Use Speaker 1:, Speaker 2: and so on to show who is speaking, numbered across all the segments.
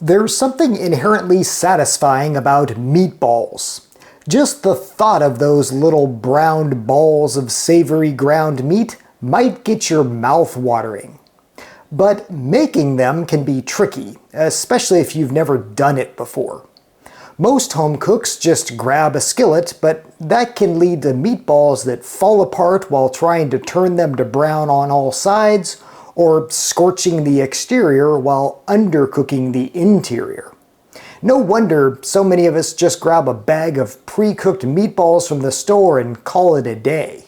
Speaker 1: There's something inherently satisfying about meatballs. Just the thought of those little brown balls of savory ground meat might get your mouth watering. But making them can be tricky, especially if you've never done it before. Most home cooks just grab a skillet, but that can lead to meatballs that fall apart while trying to turn them to brown on all sides, or scorching the exterior while undercooking the interior. No wonder so many of us just grab a bag of pre-cooked meatballs from the store and call it a day.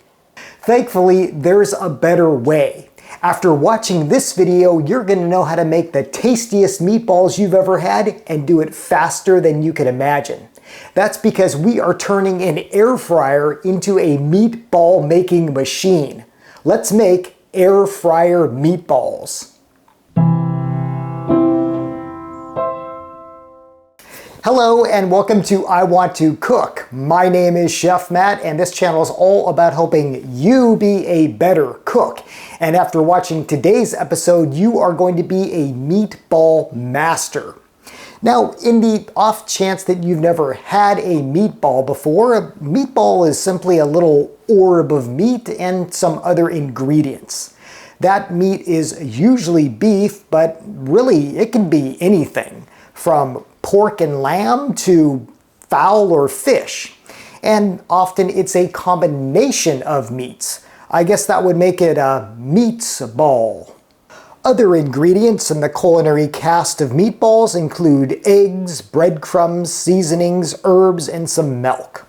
Speaker 1: Thankfully, there's a better way. After watching this video, you're going to know how to make the tastiest meatballs you've ever had and do it faster than you can imagine. That's because we are turning an air fryer into a meatball making machine. Let's make air fryer meatballs. Hello and welcome to I Want to Cook. My name is Chef Matt and this channel is all about helping you be a better cook. And after watching today's episode, you are going to be a meatball master. Now, in the off chance that you've never had a meatball before, a meatball is simply a little orb of meat and some other ingredients. That meat is usually beef, but really it can be anything, from pork and lamb to fowl or fish. And often it's a combination of meats. I guess that would make it a meatball. Other ingredients in the culinary cast of meatballs include eggs, breadcrumbs, seasonings, herbs, and some milk.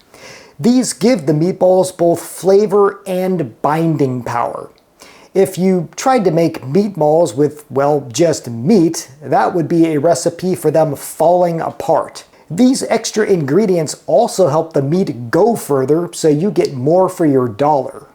Speaker 1: These give the meatballs both flavor and binding power. If you tried to make meatballs with, well, just meat, that would be a recipe for them falling apart. These extra ingredients also help the meat go further, so you get more for your dollar.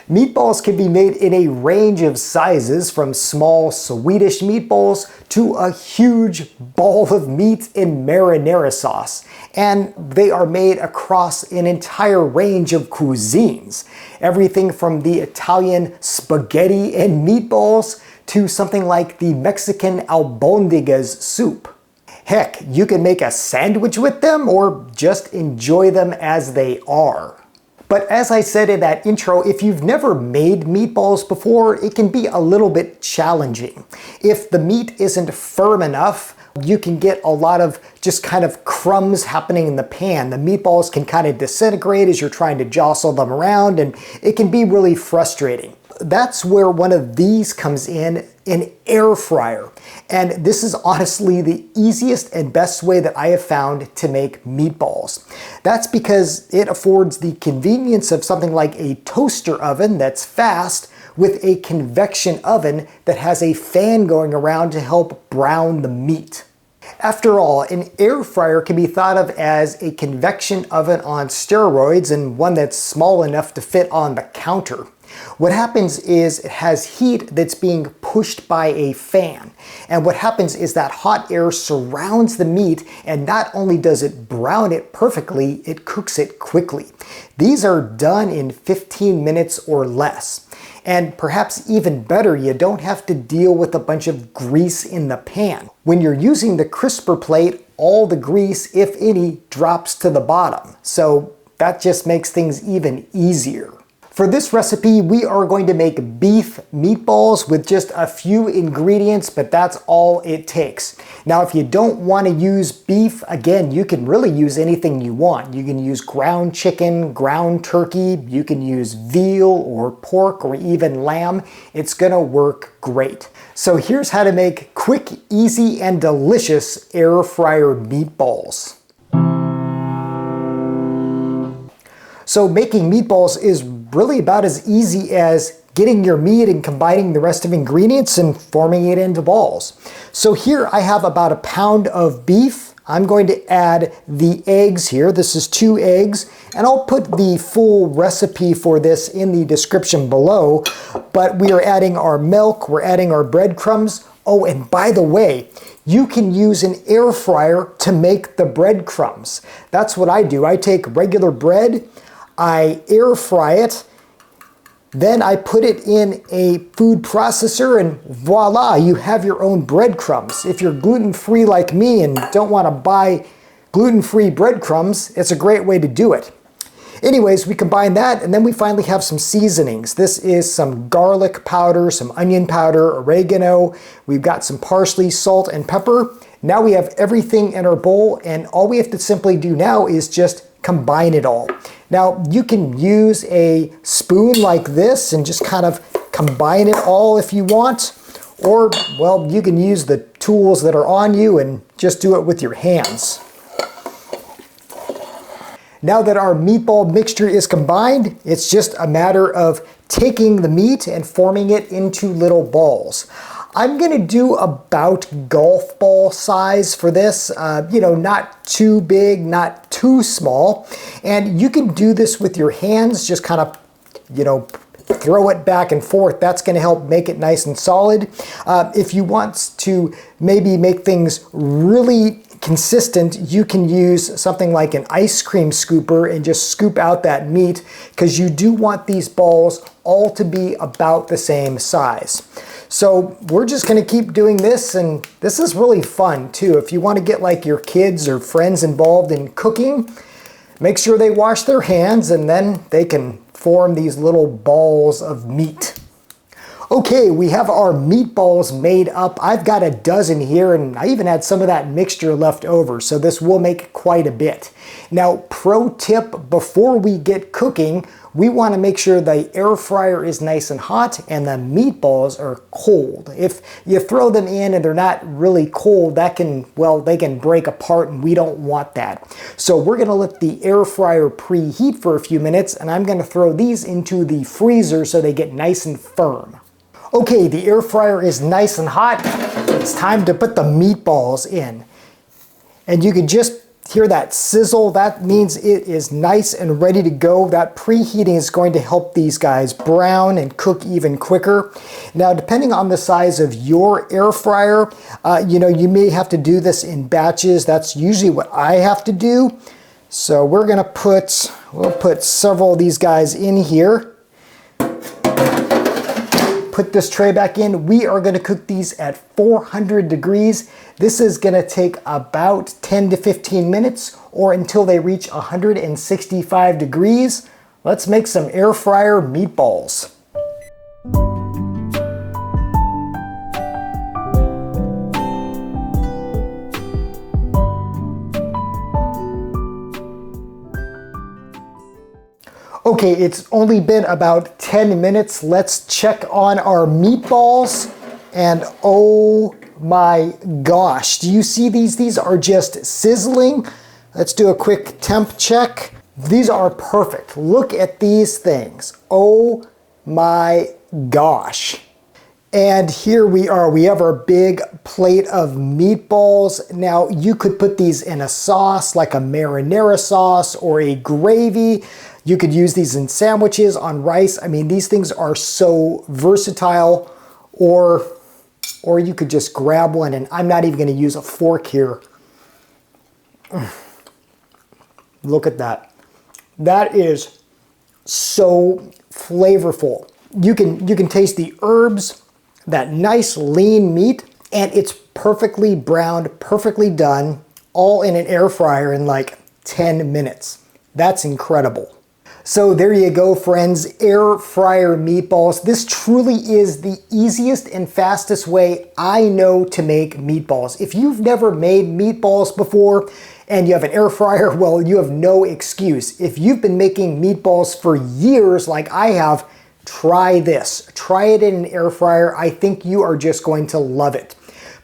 Speaker 1: Meatballs can be made in a range of sizes, from small Swedish meatballs to a huge ball of meat in marinara sauce. And they are made across an entire range of cuisines. Everything from the Italian spaghetti and meatballs to something like the Mexican albondigas soup. Heck, you can make a sandwich with them or just enjoy them as they are. But as I said in that intro, if you've never made meatballs before, it can be a little bit challenging. If the meat isn't firm enough, you can get a lot of just kind of crumbs happening in the pan. The meatballs can kind of disintegrate as you're trying to jostle them around, and it can be really frustrating. That's where one of these comes in, an air fryer. And this is honestly the easiest and best way that I have found to make meatballs. That's because it affords the convenience of something like a toaster oven that's fast with a convection oven that has a fan going around to help brown the meat. After all, an air fryer can be thought of as a convection oven on steroids, and one that's small enough to fit on the counter. What happens is it has heat that's being pushed by a fan. And what happens is that hot air surrounds the meat, and not only does it brown it perfectly, it cooks it quickly. These are done in 15 minutes or less. And perhaps even better, you don't have to deal with a bunch of grease in the pan. When you're using the crisper plate, all the grease, if any, drops to the bottom. So that just makes things even easier. For this recipe, we are going to make beef meatballs with just a few ingredients, but that's all it takes. Now, if you don't want to use beef, again, you can really use anything you want. You can use ground chicken, ground turkey, you can use veal or pork or even lamb. It's gonna work great. So here's how to make quick, easy, and delicious air fryer meatballs. So making meatballs is really about as easy as getting your meat and combining the rest of ingredients and forming it into balls. So here I have about a pound of beef. I'm going to add the eggs here. This is 2 eggs, and I'll put the full recipe for this in the description below. But we are adding our milk, we're adding our breadcrumbs. Oh, and by the way, you can use an air fryer to make the breadcrumbs. That's what I do. I take regular bread, I air fry it, Then I put it in a food processor and voila, you have your own breadcrumbs. If you're gluten-free like me and don't want to buy gluten-free breadcrumbs, it's a great way to do it. Anyways, we combine that and then we finally have some seasonings. This is some garlic powder, some onion powder, oregano. We've got some parsley, salt, and pepper. Now we have everything in our bowl and all we have to simply do now is just combine it all. Now you can use a spoon like this and just kind of combine it all if you want. Or, well, you can use the tools that are on you and just do it with your hands. Now that our meatball mixture is combined, it's just a matter of taking the meat and forming it into little balls. I'm gonna do about golf ball size for this, you know, not too big, not too small. And you can do this with your hands, just kind of, you know, throw it back and forth. That's gonna help make it nice and solid. If you want to maybe make things really consistent, you can use something like an ice cream scooper and just scoop out that meat because you do want these balls all to be about the same size. So we're just gonna keep doing this, and this is really fun too. If you want to get like your kids or friends involved in cooking, make sure they wash their hands and then they can form these little balls of meat. Okay, we have our meatballs made up. I've got a dozen here and I even had some of that mixture left over, so this will make quite a bit. Now, pro tip, before we get cooking, we want to make sure the air fryer is nice and hot and the meatballs are cold. If you throw them in and they're not really cold, that can, well, they can break apart and we don't want that. So we're going to let the air fryer preheat for a few minutes and I'm going to throw these into the freezer so they get nice and firm. Okay, the air fryer is nice and hot. It's time to put the meatballs in. And you can just hear that sizzle. That means it is nice and ready to go. That preheating is going to help these guys brown and cook even quicker. Now, depending on the size of your air fryer, you know, you may have to do this in batches. That's usually what I have to do. So we're gonna we'll put several of these guys in here. Put this tray back in. We are gonna cook these at 400 degrees. This is gonna take about 10 to 15 minutes or until they reach 165 degrees. Let's make some air fryer meatballs. Okay, it's only been about 10 minutes. Let's check on our meatballs. And oh my gosh, do you see these? These are just sizzling. Let's do a quick temp check. These are perfect. Look at these things. Oh my gosh. And here we are. We have our big plate of meatballs. Now, you could put these in a sauce like a marinara sauce or a gravy. You could use these in sandwiches, on rice. I mean, these things are so versatile. Or you could just grab one, and I'm not even going to use a fork here. Look at that. That is so flavorful. You can taste the herbs, that nice lean meat, and it's perfectly browned, perfectly done, all in an air fryer in like 10 minutes. That's incredible. So there you go, friends, air fryer meatballs. This truly is the easiest and fastest way I know to make meatballs. If you've never made meatballs before and you have an air fryer, well, you have no excuse. If you've been making meatballs for years like I have, try this. Try it in an air fryer. I think you are just going to love it.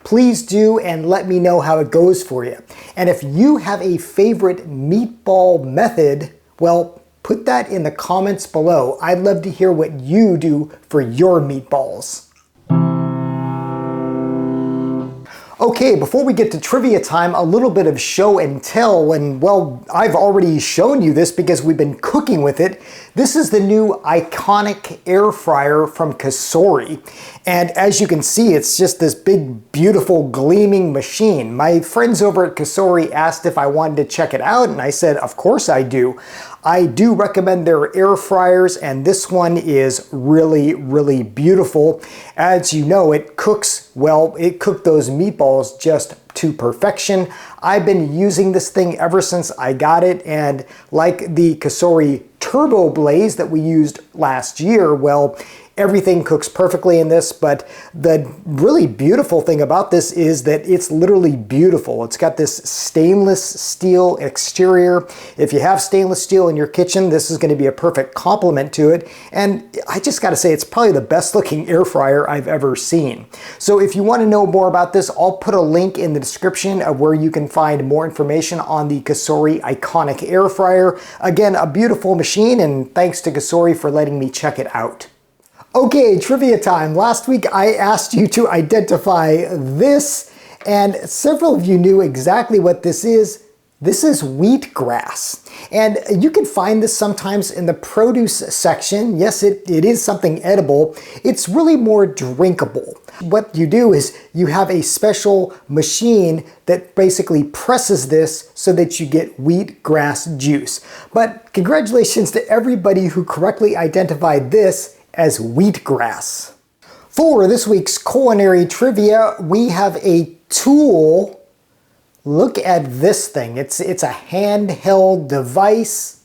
Speaker 1: Please do, and let me know how it goes for you. And if you have a favorite meatball method, well, put that in the comments below. I'd love to hear what you do for your meatballs. Okay, before we get to trivia time, a little bit of show and tell, and well, I've already shown you this because we've been cooking with it. This is the new iconic air fryer from Cosori. And as you can see, it's just this big, beautiful, gleaming machine. My friends over at Cosori asked if I wanted to check it out, and I said, of course I do. I do recommend their air fryers, and this one is really, really beautiful. As you know, it cooks well. It cooked those meatballs just to perfection. I've been using this thing ever since I got it, and like the Cosori Turbo Blaze that we used last year, well, everything cooks perfectly in this, but the really beautiful thing about this is that it's literally beautiful. It's got this stainless steel exterior. If you have stainless steel in your kitchen, this is going to be a perfect complement to it. And I just got to say, it's probably the best looking air fryer I've ever seen. So if you want to know more about this, I'll put a link in the description of where you can find more information on the Cosori Iconic Air Fryer. Again, a beautiful machine, and thanks to Cosori for letting me check it out. Okay, trivia time. Last week I asked you to identify this, and several of you knew exactly what this is. This is wheatgrass. And you can find this sometimes in the produce section. Yes, it is something edible. It's really more drinkable. What you do is you have a special machine that basically presses this so that you get wheatgrass juice. But congratulations to everybody who correctly identified this as wheatgrass. For this week's culinary trivia, we have a tool. Look at this thing. It's a handheld device.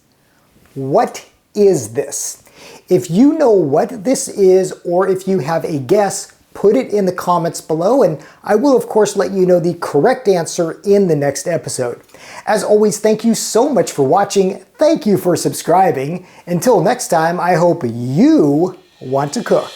Speaker 1: What is this? If you know what this is, or if you have a guess, put it in the comments below, and I will of course let you know the correct answer in the next episode. As always, thank you so much for watching. Thank you for subscribing. Until next time, I hope you want to cook.